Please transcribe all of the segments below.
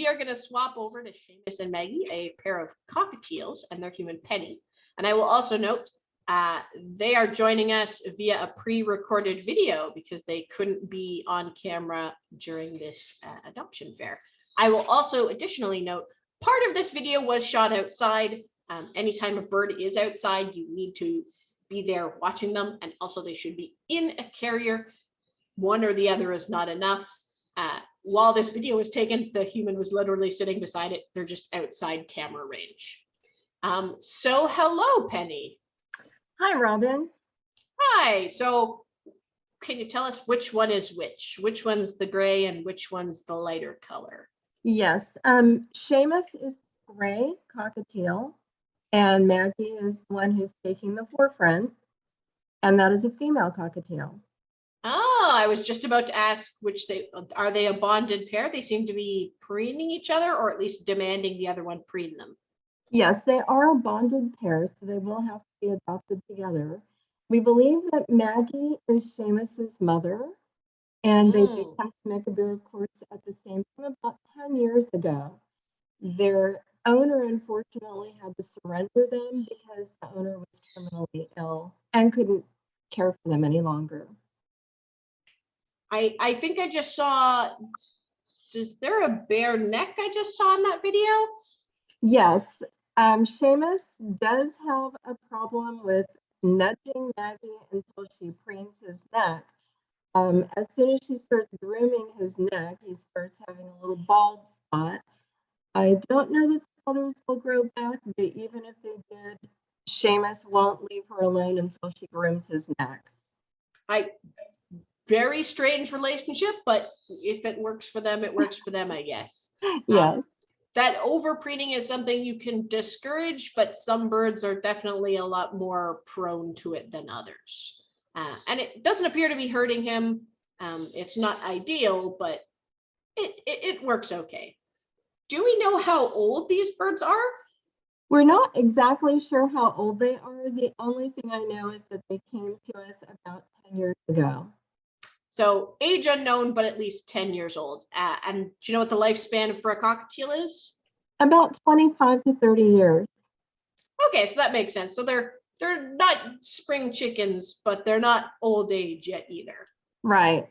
are going to swap over to Shamus and Maggie, a pair of cockatiels, and their human Penny. And I will also note they are joining us via a pre-recorded video because they couldn't be on camera during this adoption fair. I will also additionally note part of this video was shot outside. Anytime a bird is outside, you need to be there watching them, and also they should be in a carrier. One or the other is not enough. While this video was taken, the human was literally sitting beside it. They're just outside camera range. So hello, Penny. Hi, Robin. Hi. So can you tell us which one is which? Which one's the gray and which one's the lighter color? Yes, Shamus is gray cockatiel, and Maggie is the one who's taking the forefront, and that is a female cockatiel. Oh, I was just about to ask which are they a bonded pair? They seem to be preening each other, or at least demanding the other one preen them. Yes, they are a bonded pair, so they will have to be adopted together. We believe that Maggie is Shamus's mother, and they do come to Mickaboo, of course, at the same time about 10 years ago. Their owner, unfortunately, had to surrender them because the owner was terminally ill and couldn't care for them any longer. I think I just saw, is there a bare neck I just saw in that video? Yes, Shamus does have a problem with nudging Maggie until she preens his neck. As soon as she starts grooming his neck, he starts having a little bald spot. I don't know that the others will grow back, but even if they did, Shamus won't leave her alone until she grooms his neck. Very strange relationship, but if it works for them, it works for them, I guess. Yes. That over-preening is something you can discourage, but some birds are definitely a lot more prone to it than others. And it doesn't appear to be hurting him. It's not ideal, but it works okay. Do we know how old these birds are? We're not exactly sure how old they are. The only thing I know is that they came to us about 10 years ago. So age unknown, but at least 10 years old. And do you know what the lifespan for a cockatiel is? About 25 to 30 years. Okay, so that makes sense. So they're not spring chickens, but they're not old age yet either. Right.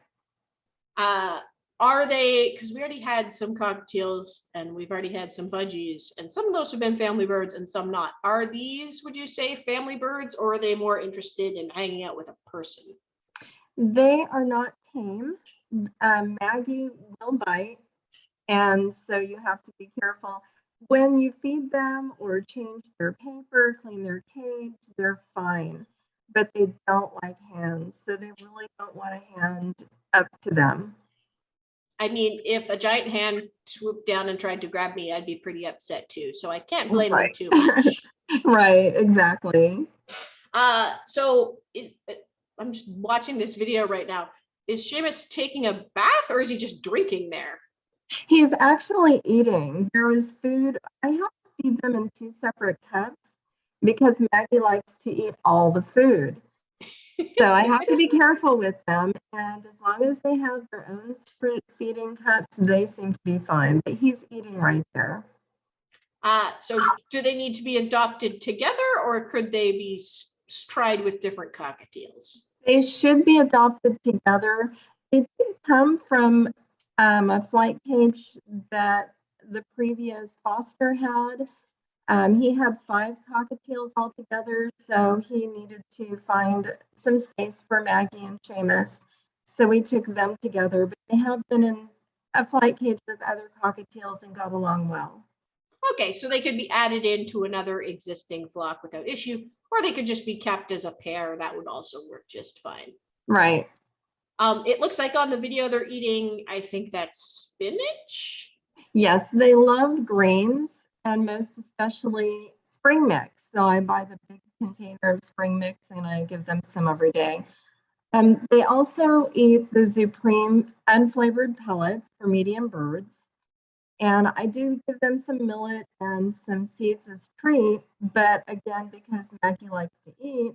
Are they, because we already had some cockatiels and we've already had some budgies, and some of those have been family birds and some not. Are these, would you say, family birds, or are they more interested in hanging out with a person? They are not tame. Maggie will bite, and so you have to be careful. When you feed them or change their paper, clean their cage, they're fine, but they don't like hands, so they really don't want a hand up to them. I mean, if a giant hand swooped down and tried to grab me, I'd be pretty upset too, so I can't blame them too much. Right, exactly. So I'm just watching this video right now. Is Shamus taking a bath, or is he just drinking there? He's actually eating. There is food. I have to feed them in 2 separate cups because Maggie likes to eat all the food. So I have to be careful with them. And as long as they have their own separate feeding cups, they seem to be fine. But he's eating right there. So do they need to be adopted together, or could they be tried with different cockatiels? They should be adopted together. They did come from a flight cage that the previous foster had. He had 5 cockatiels altogether, so he needed to find some space for Maggie and Shamus. So we took them together, but they have been in a flight cage with other cockatiels and got along well. Okay, so they could be added into another existing flock without issue, or they could just be kept as a pair. That would also work just fine. Right. It looks like on the video they're eating, I think that's spinach. Yes, they love greens, and most especially spring mix. So I buy the big container of spring mix and I give them some every day. They also eat the Supreme unflavored pellets for medium birds. And I do give them some millet and some seeds as treat, but again, because Maggie likes to eat,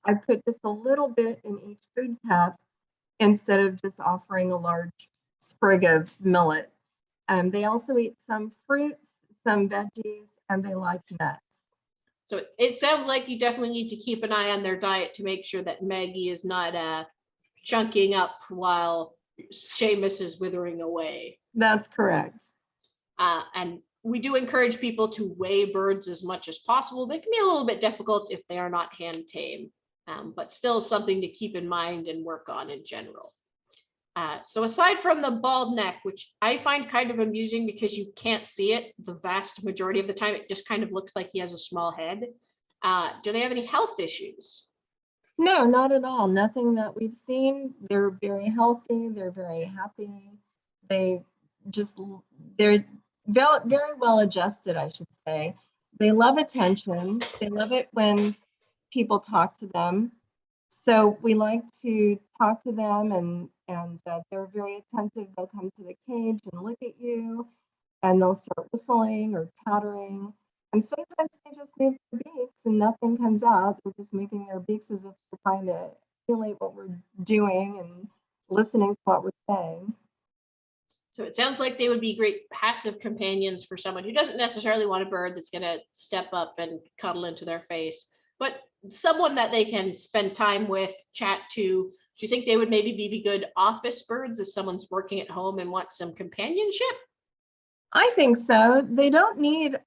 I put just a little bit in each food cup instead of just offering a large sprig of millet. They also eat some fruits, some veggies, and they like nuts. So it sounds like you definitely need to keep an eye on their diet to make sure that Maggie is not chunking up while Shamus is withering away. That's correct. And we do encourage people to weigh birds as much as possible. They can be a little bit difficult if they are not hand tame, but still something to keep in mind and work on in general. So aside from the bald neck, which I find kind of amusing because you can't see it the vast majority of the time, it just kind of looks like he has a small head. Do they have any health issues? No, not at all. Nothing that we've seen. They're very healthy. They're very happy. They just, they're very well adjusted, I should say. They love attention. They love it when people talk to them. So we like to talk to them, and they're very attentive. They'll come to the cage and look at you, and they'll start whistling or chattering. And sometimes they just move their beaks and nothing comes out. They're just moving their beaks as if they're trying to emulate what we're doing and listening to what we're saying. So it sounds like they would be great passive companions for someone who doesn't necessarily want a bird that's going to step up and cuddle into their face, but someone that they can spend time with, chat to. Do you think they would maybe be good office birds if someone's working at home and wants some companionship? I think so. They don't need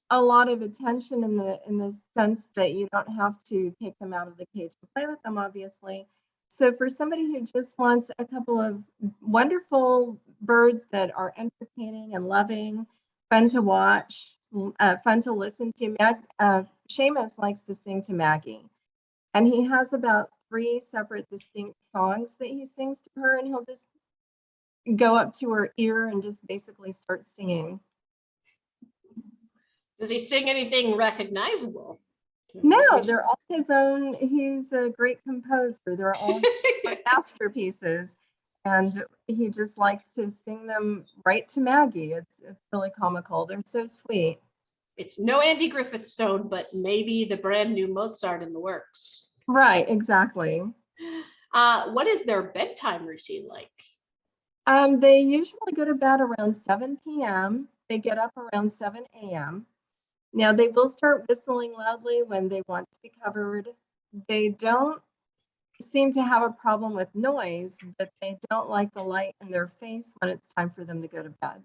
a lot of attention in the sense that you don't have to take them out of the cage to play with them, obviously. So for somebody who just wants a couple of wonderful birds that are entertaining and loving, fun to watch, fun to listen to, Shamus likes to sing to Maggie. And he has about 3 separate distinct songs that he sings to her, and he'll just go up to her ear and just basically start singing. Does he sing anything recognizable? No, they're all his own. He's a great composer. They're all masterpieces, and he just likes to sing them right to Maggie. It's really comical. They're so sweet. It's no Andy Griffith Stone, but maybe the brand new Mozart in the works. Right, exactly. What is their bedtime routine like? They usually go to bed around 7 p.m. They get up around 7 a.m. Now, they will start whistling loudly when they want to be covered. They don't seem to have a problem with noise, but they don't like the light in their face when it's time for them to go to bed.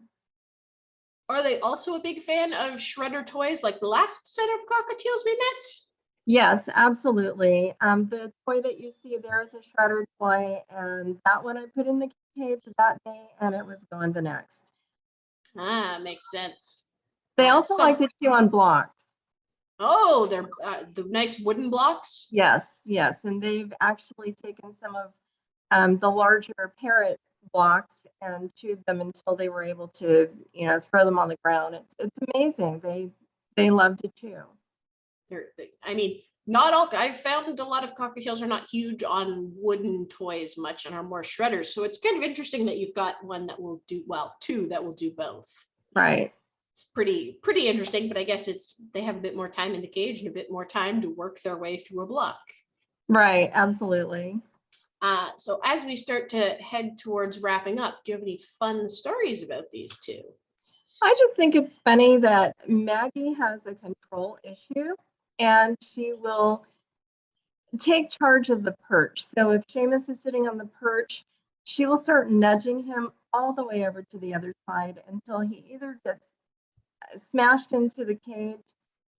Are they also a big fan of shredder toys like the last set of cockatiels we met? Yes, absolutely. The toy that you see there is a shredder toy, and that one I put in the cage that day, and it was gone the next. Makes sense. They also like to chew on blocks. Oh, they're the nice wooden blocks? Yes, yes. And they've actually taken some of the larger parrot blocks and chewed them until they were able to, throw them on the ground. It's amazing. They love to chew. I mean, not all. I've found a lot of cockatiels are not huge on wooden toys much and are more shredders. So it's kind of interesting that you've got one that will do, well, 2 that will do both. Right. It's pretty interesting, but I guess they have a bit more time in the cage and a bit more time to work their way through a block. Right, absolutely. So as we start to head towards wrapping up, do you have any fun stories about these 2? I just think it's funny that Maggie has a control issue, and she will take charge of the perch. So if Shamus is sitting on the perch, she will start nudging him all the way over to the other side until he either gets smashed into the cage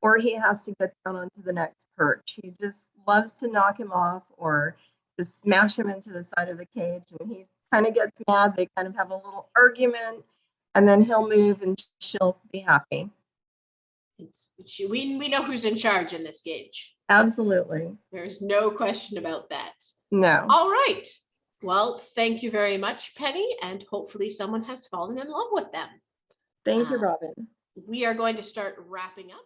or he has to get down onto the next perch. He just loves to knock him off or just smash him into the side of the cage, and he kind of gets mad. They kind of have a little argument, and then he'll move and she'll be happy. We know who's in charge in this cage. Absolutely. There's no question about that. No. All right. Well, thank you very much, Penny, and hopefully someone has fallen in love with them. Thank you, Robin. We are going to start wrapping up.